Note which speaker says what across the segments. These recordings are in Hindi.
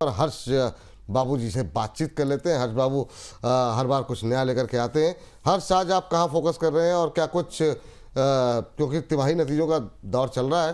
Speaker 1: पर हर्ष बाबू जी से बातचीत कर लेते हैं। हर्ष बाबू हर बार कुछ नया लेकर के आते हैं। हर्ष, आज आप कहाँ फोकस कर रहे हैं और क्या कुछ क्योंकि तिमाही नतीजों का दौर चल रहा है,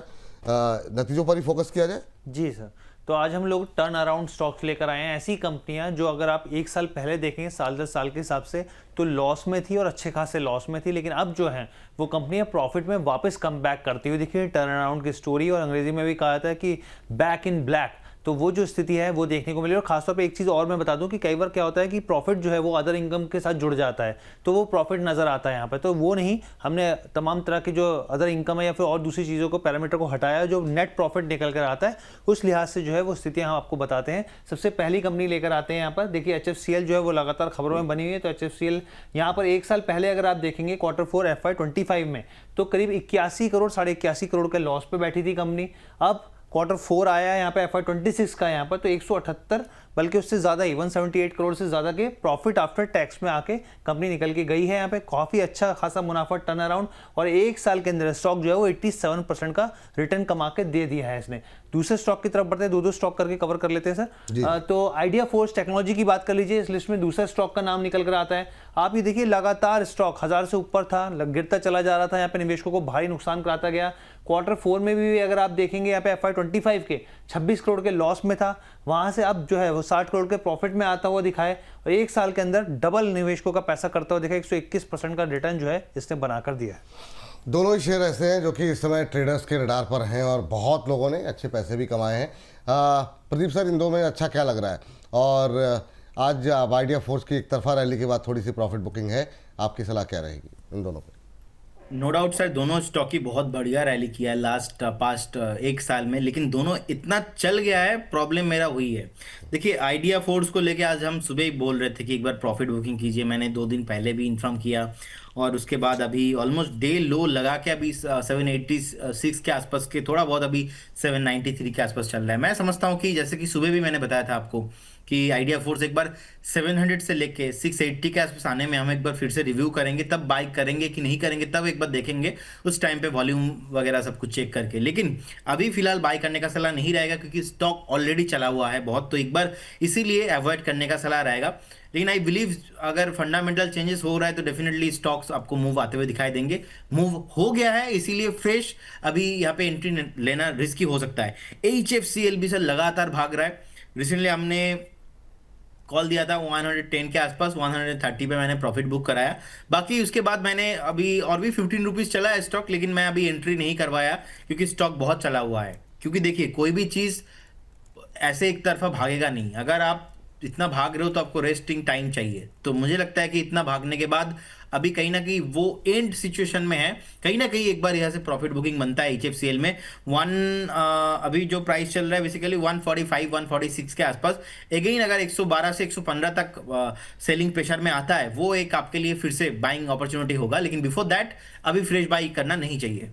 Speaker 1: नतीजों पर ही फोकस किया जाए?
Speaker 2: जी सर, तो आज हम लोग टर्न अराउंड स्टॉक्स लेकर आए हैं। ऐसी कंपनियां जो अगर आप एक साल पहले देखेंगे, साल 10 साल के हिसाब से, तो लॉस में थी और अच्छे खासे लॉस में थी, लेकिन अब जो है वो कंपनियां प्रॉफिट में वापस कम बैक करती हुई देखिए। टर्न अराउंड की स्टोरी, और अंग्रेजी में भी कहा जाता है कि बैक इन ब्लैक, तो वो जो स्थिति है वो देखने को मिली। और खासतौर पे एक चीज़ और मैं बता दूं कि कई बार क्या होता है कि प्रॉफिट जो है वो अदर इनकम के साथ जुड़ जाता है, तो वो प्रॉफिट नज़र आता है यहाँ पे। तो वो नहीं, हमने तमाम तरह की जो अदर इनकम है या फिर और दूसरी चीज़ों को, पैरामीटर को हटाया, जो नेट प्रॉफिट निकल कर आता है उस लिहाज से जो है वो स्थितियाँ हम आपको बताते हैं। सबसे पहली कंपनी लेकर आते हैं यहाँ पर, देखिए HFCL जो है वो लगातार खबरों में बनी हुई है। तो HFCL यहाँ पर एक साल पहले अगर आप देखेंगे Q4 FY25 में, तो करीब 81 करोड़, 81.5 करोड़ के लॉस पे बैठी थी कंपनी। अब Q4 आया है यहाँ पे FY26 का, यहाँ पर तो 178, बल्कि उससे ज़्यादा ही 178 करोड़ से ज़्यादा के प्रॉफिट आफ्टर टैक्स में आके कंपनी निकल के गई है। यहाँ पे काफ़ी अच्छा खासा मुनाफा, टर्न अराउंड, और एक साल के अंदर स्टॉक जो है वो 87% का रिटर्न कमा के दे दिया है इसने। दूसरे स्टॉक की तरफ बढ़ते हैं, दो स्टॉक करके कवर कर लेते हैं सर। तो आइडिया फोर्स टेक्नोलॉजी की बात कर लीजिए, इस लिस्ट में दूसरा स्टॉक का नाम निकल कर आता है। आप ये देखिए, लगातार स्टॉक 1000 से ऊपर था, गिरता चला जा रहा था, यहाँ पे निवेशकों को भारी नुकसान कराता गया। Q4 में भी अगर आप देखेंगे, यहाँ पे FY25 के 26 करोड़ के लॉस में था, वहां से अब जो है वो 60 करोड़ के प्रॉफिट में आता हुआ दिखाए, और एक साल के अंदर डबल निवेशकों का पैसा करता हुआ दिखा। 121% का रिटर्न जो है इसने बनाकर दिया है।
Speaker 1: दोनों ही शेयर ऐसे हैं जो कि इस समय ट्रेडर्स के रडार पर हैं और बहुत लोगों ने अच्छे पैसे भी कमाए हैं। प्रदीप सर, इन दो में अच्छा क्या लग रहा है? और आज आइडिया फोर्स की एक तरफा रैली के बाद थोड़ी सी प्रॉफिट बुकिंग है, आपकी सलाह क्या रहेगी इन दोनों पे?
Speaker 3: नो डाउट सर, दोनों स्टॉक की बहुत बढ़िया रैली किया है पास्ट एक साल में, लेकिन दोनों इतना चल गया है, प्रॉब्लम मेरा हुई है। देखिए, आइडिया फोर्स को लेके आज हम सुबह ही बोल रहे थे कि एक बार प्रॉफिट बुकिंग कीजिए। मैंने 2 दिन पहले भी इन्फॉर्म किया, और उसके बाद अभी ऑलमोस्ट डे लो लगा के अभी 786 के आसपास के, थोड़ा बहुत अभी 793 के आसपास चल रहा है। मैं समझता हूँ कि जैसे कि सुबह भी मैंने बताया था आपको कि आइडिया फोर्स एक बार 700 से लेके 680 के आसपास आने में हम एक बार फिर से रिव्यू करेंगे, तब बाई करेंगे कि नहीं करेंगे, तब एक बार देखेंगे उस टाइम पे वॉल्यूम वगैरह सब कुछ चेक करके। लेकिन अभी फिलहाल बाई करने का सलाह नहीं रहेगा, क्योंकि स्टॉक ऑलरेडी चला हुआ है बहुत, तो एक बार इसीलिए अवॉइड करने का सलाह रहेगा। लेकिन आई बिलीव अगर फंडामेंटल चेंजेस हो रहा है तो डेफिनेटली स्टॉक्स आपको मूव आते हुए दिखाई देंगे। मूव हो गया है, इसीलिए फ्रेश अभी यहाँ पे एंट्री लेना रिस्की हो सकता है। HFCL भी सर लगातार भाग रहा है। रिसेंटली हमने कॉल दिया था 110 के आसपास, 130 पे मैंने प्रॉफिट बुक कराया। बाकी उसके बाद मैंने अभी और भी 15 रुपीज़ चला है स्टॉक, लेकिन मैं अभी एंट्री नहीं करवाया क्योंकि स्टॉक बहुत चला हुआ है। क्योंकि देखिए, कोई भी चीज़ ऐसे एक तरफा भागेगा नहीं। अगर आप इतना भाग रहे हो तो आपको रेस्टिंग टाइम चाहिए। तो मुझे लगता है कि इतना भागने के बाद अभी कहीं ना कहीं वो एंड सिचुएशन में है, कहीं ना कहीं एक बार यहाँ से प्रॉफिट बुकिंग बनता है HFCL में। अभी जो प्राइस चल रहा है बेसिकली 145 146 के आसपास। अगेन अगर 112 से 115 तक सेलिंग प्रेशर में आता है, वो एक आपके लिए फिर से बाइंग अपॉर्चुनिटी होगा, लेकिन बिफोर दैट अभी फ्रेश बाई करना नहीं चाहिए।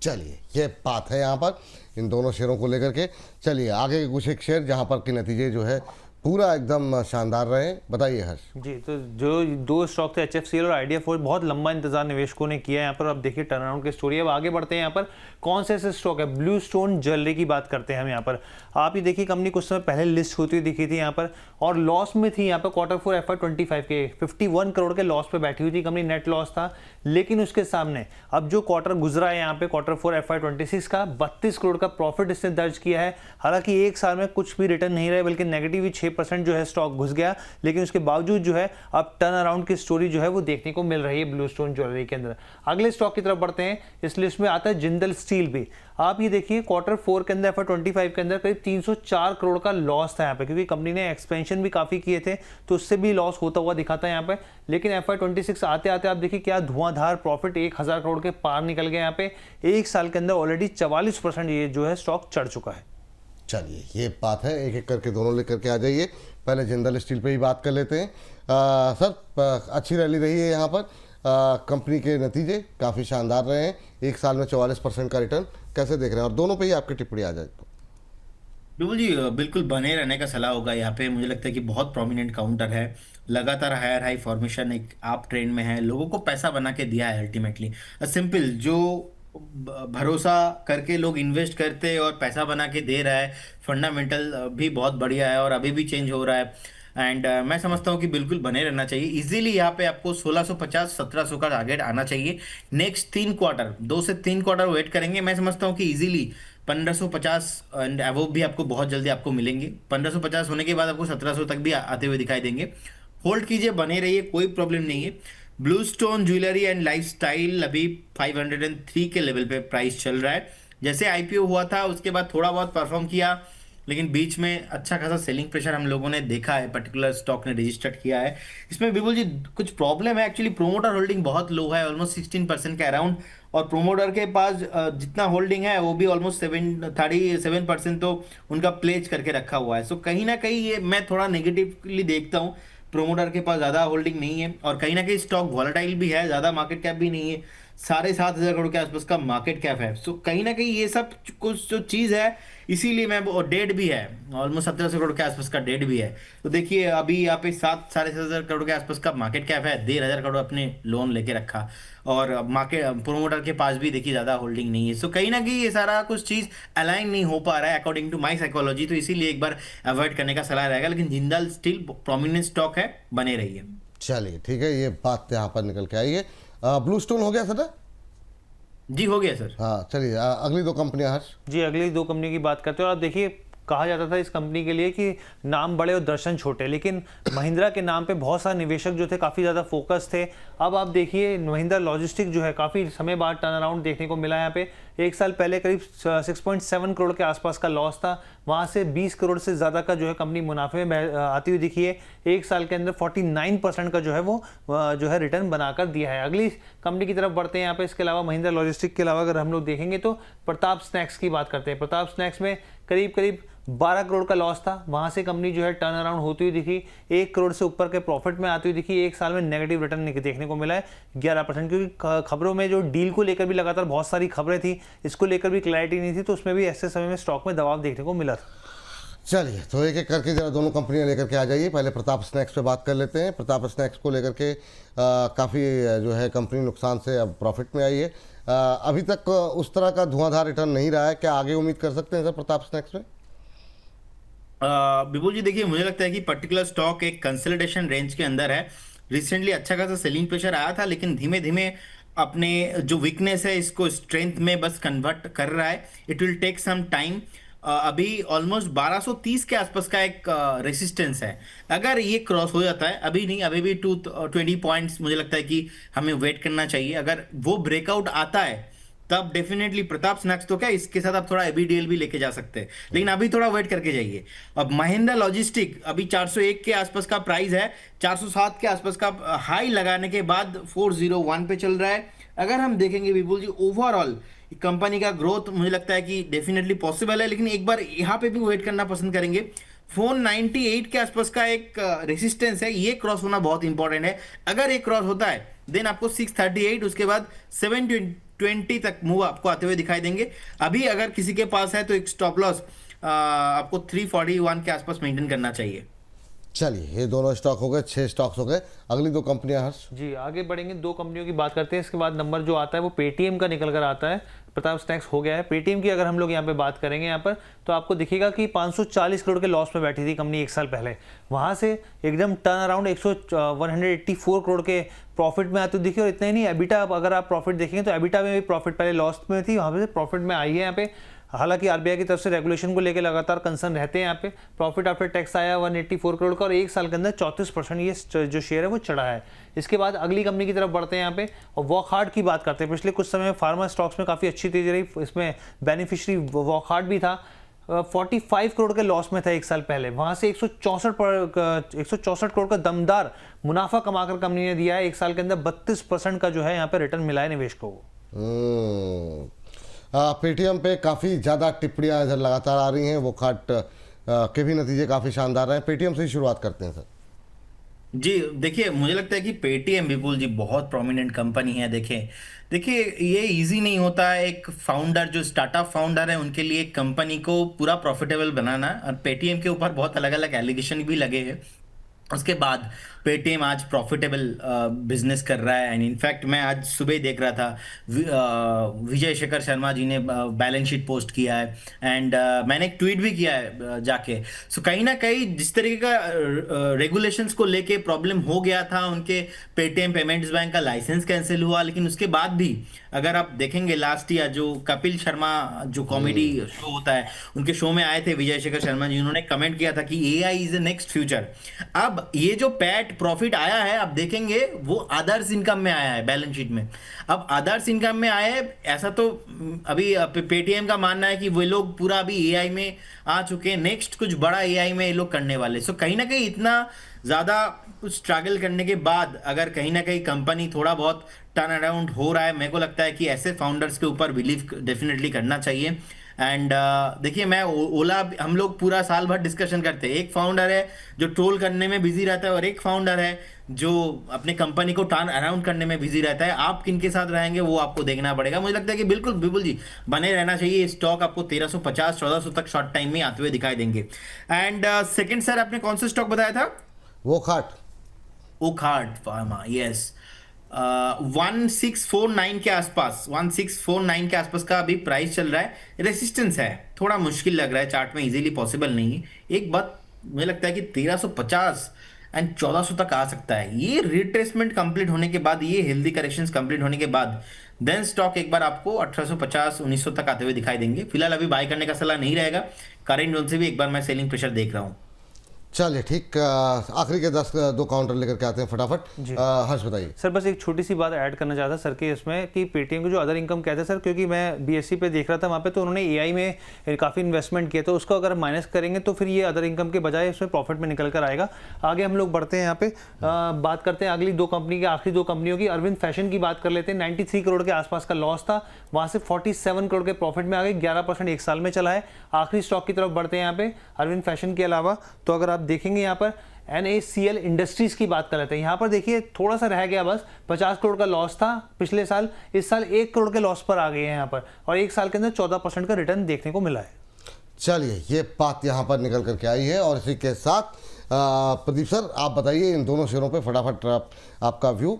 Speaker 1: चलिए, ये बात है यहाँ पर इन दोनों शेयरों को लेकर के। चलिए आगे कुछ एक शेयर जहाँ पर के नतीजे जो है पूरा एकदम शानदार रहे, बताइए हर्ष
Speaker 2: जी। तो जो 2 स्टॉक थे HFCL और आइडिया फोर्स, बहुत लंबा इंतजार निवेशकों ने किया यहाँ पर। अब देखिए टर्न अराउंड की स्टोरी। अब आगे बढ़ते हैं, यहाँ पर कौन से ऐसे स्टॉक है? ब्लू स्टोन ज्वेलरी की बात करते हैं हम यहाँ पर। आप ये देखिए, कंपनी कुछ समय पहले लिस्ट होती हुई दिखी थी यहाँ पर, और लॉस में थी यहाँ पर। Q4 FY25 के 51 करोड़ के लॉस पे बैठी हुई थी कंपनी, नेट लॉस था। लेकिन उसके सामने अब जो क्वार्टर गुजरा है यहाँ पे, Q4 FY26 का 32 करोड़ का प्रॉफिट इसने दर्ज किया है। हालांकि एक साल में कुछ भी रिटर्न नहीं रहे, बल्कि नेगेटिव ही 6% जो है स्टॉक घुस गया, लेकिन उसके बावजूद जो है अब टर्न अराउंड की स्टोरी जो है वो देखने को मिल रही है ब्लू स्टोन ज्वेलरी के अंदर। अगले स्टॉक की तरफ बढ़ते हैं। इस लिस्ट में आता है जिंदल स्टील भी। आप ये देखिए, Q4 के अंदर FY25 के अंदर करीब 304 करोड़ का लॉस था यहाँ पे, क्योंकि कंपनी ने एक्सपेंशन भी काफी किए थे, तो उससे भी लॉस होता हुआ दिखाता है यहाँ पे। लेकिन FY26 आते आते आप देखिए क्या धुआंधार प्रॉफिट, 1000 करोड़ के पार निकल गए यहाँ पे। एक साल के अंदर ऑलरेडी 44% ये जो है स्टॉक चढ़ चुका है।
Speaker 1: चलिए, ये बात है, एक एक करके दोनों लेकर के आ जाइए। पहले जिंदल स्टील पे ही बात कर लेते हैं। सर, अच्छी रैली रही है यहाँ पर। कंपनी के नतीजे काफ़ी शानदार रहे हैं, एक साल में 44% का रिटर्न, कैसे देख रहे हैं? और दोनों पे ही आपकी टिप्पणी आ जाए तो।
Speaker 3: बिल्कुल जी, बिल्कुल बने रहने का सलाह होगा यहाँ पे। मुझे लगता है कि बहुत प्रोमिनेंट काउंटर है, लगातार हायर हाई फॉर्मेशन एक आप ट्रेंड में है, लोगों को पैसा बना के दिया है अल्टीमेटली। सिंपल जो भरोसा करके लोग इन्वेस्ट करते हैं और पैसा बना के दे रहा है। फंडामेंटल भी बहुत बढ़िया है और अभी भी चेंज हो रहा है। एंड मैं समझता हूँ कि बिल्कुल बने रहना चाहिए। इजीली यहाँ पे आपको 1650 1700 का टारगेट आना चाहिए। नेक्स्ट 3 क्वार्टर, 2 से 3 क्वार्टर वेट करेंगे, मैं समझता हूँ कि इजीली 1550 एंड अबव भी आपको बहुत जल्दी आपको मिलेंगे। 1550 होने के बाद आपको 1700 तक भी आते हुए दिखाई देंगे। होल्ड कीजिए, बने रहिए, कोई प्रॉब्लम नहीं है। Blue stone jewellery and lifestyle अभी 503 के लेवल पे प्राइस चल रहा है। जैसे आईपीओ हुआ था उसके बाद थोड़ा बहुत परफॉर्म किया, लेकिन बीच में अच्छा खासा सेलिंग प्रेशर हम लोगों ने देखा है, पर्टिकुलर स्टॉक ने रजिस्टर्ड किया है। इसमें विपुल जी कुछ प्रॉब्लम है, एक्चुअली प्रोमोटर होल्डिंग बहुत लो है, ऑलमोस्ट 16% के अराउंड। और प्रोमोटर के पास जितना होल्डिंग है वो भी ऑलमोस्ट 37% तो उनका प्लेज करके रखा हुआ है। सो कहीं ना कहीं ये मैं थोड़ा नेगेटिवली देखता हूँ। प्रोमोटर के पास ज़्यादा होल्डिंग नहीं है और कहीं ना कहीं स्टॉक वॉलेटाइल भी है, ज़्यादा मार्केट कैप भी नहीं है। 7,500 करोड़ के आसपास का मार्केट कैप है। सो कहीं ना कहीं ये सब कुछ जो चीज़ है, इसीलिए मैं डेट भी है, ऑलमोस्ट 1700 करोड़ के आसपास का डेट भी है। तो देखिए अभी यहाँ पे 7 साढ़े 7,000 करोड़ के आसपास का मार्केट कैप है, 1,500 करोड़ अपने लोन लेके रखा। और मार्केट प्रोमोटर के पास भी देखिए ज़्यादा होल्डिंग नहीं है। सो कहीं ना कहीं ये सारा कुछ चीज़ अलाइन नहीं हो पा रहा है अकॉर्डिंग टू माई साइकोलॉजी। तो इसीलिए एक बार अवॉइड करने का सलाह रहेगा, लेकिन जिंदाल स्टिल प्रोमिनेंट स्टॉक है, बने रहिए।
Speaker 1: चलिए ठीक है, ये बात यहाँ पर निकल के आई है। ब्लू स्टोन हो गया सर?
Speaker 3: जी हो गया सर।
Speaker 1: हाँ चलिए, अगली दो कंपनियां हर्ष।
Speaker 2: जी अगली दो कंपनी की बात करते हैं। और आप देखिए कहा जाता था इस कंपनी के लिए कि नाम बड़े और दर्शन छोटे, लेकिन महिंद्रा के नाम पे बहुत सारे निवेशक जो थे काफ़ी ज़्यादा फोकस थे। अब आप देखिए महिंद्रा लॉजिस्टिक जो है काफ़ी समय बाद टर्न अराउंड देखने को मिला। यहाँ पे एक साल पहले करीब 6.7 करोड़ के आसपास का लॉस था, वहाँ से 20 करोड़ से ज़्यादा का जो है कंपनी मुनाफे में आती हुई दिखी है। एक साल के अंदर 49% का जो है वो जो है रिटर्न बनाकर दिया है। अगली कंपनी की तरफ बढ़ते हैं। यहाँ पे इसके अलावा महिंद्रा लॉजिस्टिक के अलावा अगर हम लोग देखेंगे तो प्रताप स्नैक्स की बात करते हैं। प्रताप स्नैक्स में करीब करीब 12 करोड़ का लॉस था, वहां से कंपनी जो है टर्न अराउंड होती हुई दिखी, 1 करोड़ से ऊपर के प्रॉफिट में आती हुई दिखी। एक साल में नेगेटिव रिटर्न देखने को मिला है 11%, क्योंकि खबरों में जो डील को लेकर भी लगातार बहुत सारी खबरें थी, इसको लेकर भी क्लैरिटी नहीं थी, तो उसमें भी ऐसे समय में स्टॉक में दबाव देखने को मिला था।
Speaker 1: चलिए तो एक एक करके जरा दोनों कंपनियां लेकर के आ जाइए। पहले प्रताप स्नैक्स पे बात कर लेते हैं। प्रताप स्नैक्स को लेकर के काफ़ी जो है कंपनी नुकसान से अब प्रॉफिट में आई है। अभी तक उस तरह का धुआंधार रिटर्न नहीं रहा है, क्या आगे उम्मीद कर सकते हैं सर प्रताप स्नैक्स में?
Speaker 3: विपुल जी देखिए, मुझे लगता है कि पर्टिकुलर स्टॉक एक कंसोलिडेशन रेंज के अंदर है। रिसेंटली अच्छा खासा सेलिंग प्रेशर आया था, लेकिन धीमे धीमे अपने जो वीकनेस है इसको स्ट्रेंथ में बस कन्वर्ट कर रहा है। It will take some time. अभी ऑलमोस्ट 1230 के आसपास का एक रेसिस्टेंस है। अगर ये क्रॉस हो जाता है, अभी नहीं, अभी भी 220 पॉइंट्स मुझे लगता है कि हमें वेट करना चाहिए। अगर वो ब्रेकआउट आता है तब डेफिनेटली प्रताप स्नैक्स तो क्या, इसके साथ आप थोड़ा एबीडीएल भी लेके जा सकते हैं, लेकिन अभी थोड़ा वेट करके जाइए। अब महिंद्रा लॉजिस्टिक अभी 401 के आसपास का प्राइस है, 407 के आसपास का हाई लगाने के बाद 401 पे चल रहा है। अगर हम देखेंगे विपुल जी ओवरऑल कंपनी का ग्रोथ मुझे लगता है कि डेफिनेटली पॉसिबल है, लेकिन एक बार यहाँ पे भी वेट करना पसंद करेंगे। 498 के आसपास का एक रेसिस्टेंस है, ये क्रॉस होना बहुत इंपॉर्टेंट है। अगर ये क्रॉस होता है देन आपको 638, उसके बाद 720 तक मूव आपको आते हुए दिखाई देंगे। अभी अगर किसी के पास है तो एक स्टॉप लॉस आपको 341 के आसपास मेंटेन करना चाहिए।
Speaker 1: चलिए ये दोनों स्टॉक हो गए, 6 स्टॉक्स हो गए। अगली दो कंपनियां हर्ष।
Speaker 2: जी आगे बढ़ेंगे, दो कंपनियों की बात करते हैं। इसके बाद नंबर जो आता है वो पेटीएम का निकल कर आता है। प्रताप स्नैक्स हो गया है। पेटीएम की अगर हम लोग यहाँ पे बात करेंगे यहाँ पर, तो आपको दिखेगा कि 540 करोड़ के लॉस में बैठी थी कंपनी एक साल पहले, वहाँ से एकदम टर्न अराउंड 184 करोड़ के प्रॉफिट में आती दिखी। और इतना ही नहीं, एबिटा अगर आप प्रॉफिट देखेंगे तो एबिटा में भी प्रॉफिट पहले लॉस में थी, वहाँ पे प्रॉफिट में आई है यहाँ पे। हालांकि आरबीआई की तरफ से रेगुलेशन को लेकर लगातार कंसर्न रहते हैं यहाँ पे। प्रॉफिट आफ्टर टैक्स आया 184 करोड़ का और एक साल के अंदर 34% ये जो शेयर है वो चढ़ा है। इसके बाद अगली कंपनी की तरफ बढ़ते हैं यहाँ पे और वॉकहार्ट की बात करते हैं। पिछले कुछ समय में फार्मा स्टॉक्स में काफ़ी अच्छी तेजी रही, इसमें बेनिफिशियरी वॉकहार्ट भी था। 45 करोड़ के लॉस में था एक साल पहले, वहाँ से 164 करोड़ का दमदार मुनाफा कमाकर कंपनी ने दिया है। एक साल के अंदर 32% का जो है यहाँ पे रिटर्न मिला है निवेशकों को।
Speaker 1: पेटीएम पे काफ़ी ज़्यादा टिप्पणियाँ इधर लगातार आ रही हैं। वो खाट के भी नतीजे काफ़ी शानदार रहे हैं। पेटीएम से ही शुरुआत करते हैं सर।
Speaker 3: जी देखिए, मुझे लगता है कि पेटीएम विपुल जी बहुत प्रोमिनेंट कंपनी है। देखिए ये इजी नहीं होता है एक फाउंडर, जो स्टार्टअप फाउंडर है उनके लिए कंपनी को पूरा प्रॉफिटेबल बनाना। और पेटीएम के ऊपर बहुत अलग अलग एलिगेशन भी लगे हैं। उसके बाद पेटीएम आज प्रॉफिटेबल बिजनेस कर रहा है। एंड इनफैक्ट मैं आज सुबह ही देख रहा था, विजय शेखर शर्मा जी ने बैलेंस शीट पोस्ट किया है, एंड मैंने एक ट्वीट भी किया है जाके। सो कहीं ना कहीं जिस तरीके का रेगुलेशंस को लेके प्रॉब्लम हो गया था, उनके पेटीएम पेमेंट्स बैंक का लाइसेंस कैंसिल हुआ, लेकिन उसके बाद भी अगर आप देखेंगे लास्ट ईयर जो कपिल शर्मा जो कॉमेडी शो होता है, उनके शो में आए थे विजय शेखर शर्मा जी, उन्होंने कमेंट किया था कि AI is the next future. अब ये जो पैट प्रॉफिट आया है, आप देखेंगे वो अदर्स इनकम में आया है बैलेंस शीट में। अब अदर्स इनकम में आया है, ऐसा तो अभी पेटीएम का मानना है कि वो लोग पूरा अभी एआई में आ चुके हैं, नेक्स्ट कुछ बड़ा एआई में ये लोग करने वाले। सो कहीं ना कहीं इतना ज्यादा कुछ स्ट्रगल करने के बाद अगर कहीं ना कहीं कंपनी थोड़ा बहुत टर्न अराउंड हो रहा है, मेरे को लगता है कि ऐसे फाउंडर्स के ऊपर बिलीव डेफिनेटली करना चाहिए। एंड देखिए, मैं ओला, हम लोग पूरा साल भर डिस्कशन करते हैं, एक फाउंडर है जो ट्रोल करने में बिजी रहता है और एक फाउंडर है जो अपने कंपनी को टर्न अराउंड करने में बिजी रहता है। आप किन के साथ रहेंगे वो आपको देखना पड़ेगा। मुझे लगता है कि बिल्कुल बिल्कुल जी बने रहना चाहिए। स्टॉक आपको 1350-1400 तक शॉर्ट टाइम में आते हुए दिखाई देंगे। एंड सेकंड सर, आपने कौन सा स्टॉक बताया था? Wockhardt pharma, yes. 1649 के आसपास, 1649 के आसपास का अभी प्राइस चल रहा है। रेसिस्टेंस है, थोड़ा मुश्किल लग रहा है, चार्ट में इजीली पॉसिबल नहीं है। एक बात मुझे लगता है कि 1350 एंड 1400 तक आ सकता है। ये रिट्रेसमेंट कंप्लीट होने के बाद, ये हेल्दी करेक्शंस कंप्लीट होने के बाद देन स्टॉक एक बार आपको 1850-1900 तक आते हुए दिखाई देंगे। फिलहाल अभी बाय करने का सलाह नहीं रहेगा। करेंट जोन से भी एक बार मैं सेलिंग प्रेशर देख रहा हूँ।
Speaker 1: चलिए ठीक, आखिरी के 2 काउंटर लेकर के आते हैं फटाफट। हर्ष बताइए
Speaker 2: सर। बस एक छोटी सी बात ऐड करना चाहता सर कि इसमें कि पेटीएम को जो अदर इनकम कहते हैं सर, क्योंकि मैं बीएससी पे देख रहा था, वहाँ पे तो उन्होंने एआई में काफ़ी इन्वेस्टमेंट किया, तो उसको अगर माइनस करेंगे तो फिर ये अदर इनकम के बजाय इसमें प्रॉफिट में निकल कर आएगा। आगे हम लोग बढ़ते हैं, यहाँ पे बात करते हैं अगली 2 कंपनी की, आखिरी 2 कंपनियों की। अरविंद फैशन की बात कर लेते हैं। 93 करोड़ के आसपास का लॉस था, वहाँ से 47 करोड़ के प्रॉफिट में आ गए, 11% एक साल में चला है। आखिरी स्टॉक की तरफ बढ़ते हैं यहाँ पे अरविंद फैशन के अलावा। तो अगर आप देखेंगे यहाँ पर NACL इंडस्ट्रीज की बात कर लेते हैं। यहाँ पर देखिए थोड़ा सा रह गया, बस 50 करोड़ का लॉस था पिछले साल, इस साल 1 करोड़ के लॉस पर आ गए हैं यहाँ पर, और एक साल के अंदर 14% का रिटर्न देखने को मिला है।
Speaker 1: चलिए, ये बात यहाँ पर निकल करके आई है। और इसी के साथ प्रदीप सर, आप बताइए इन दोनों शेयरों पे फटाफट आपका व्यू,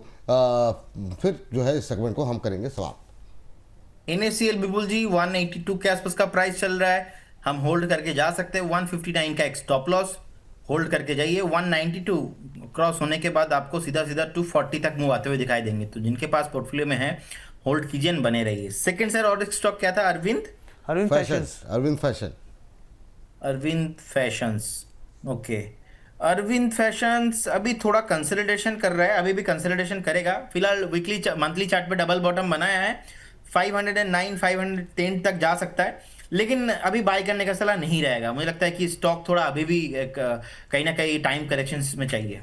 Speaker 1: फिर जो है इस सेगमेंट को हम करेंगे समाप्त।
Speaker 3: NACL विपुल जी 182 के आसपास का प्राइस चल रहा है, हम होल्ड करके जा सकते हैं। 159 का एक स्टॉप लॉस, होल्ड करके जाइए। 192 क्रॉस होने के बाद आपको सीधा सीधा 240 तक मूव आते हुए दिखाई देंगे। तो जिनके पास पोर्टफोलियो में है, होल्ड कीजिए, बने रहिए। सेकंड सर, और एक स्टॉक क्या था? Arvind Fashions. Okay, Arvind Fashions अभी थोड़ा कंसोलिडेशन कर रहा है, अभी भी कंसोलिडेशन करेगा। फिलहाल वीकली मंथली चार्ट पे डबल बॉटम बनाया है, 509 510 तक जा सकता है, लेकिन अभी बाय करने का सलाह नहीं रहेगा। मुझे लगता है कि स्टॉक थोड़ा अभी भी कहीं ना कहीं टाइम करेक्शंस में चाहिए।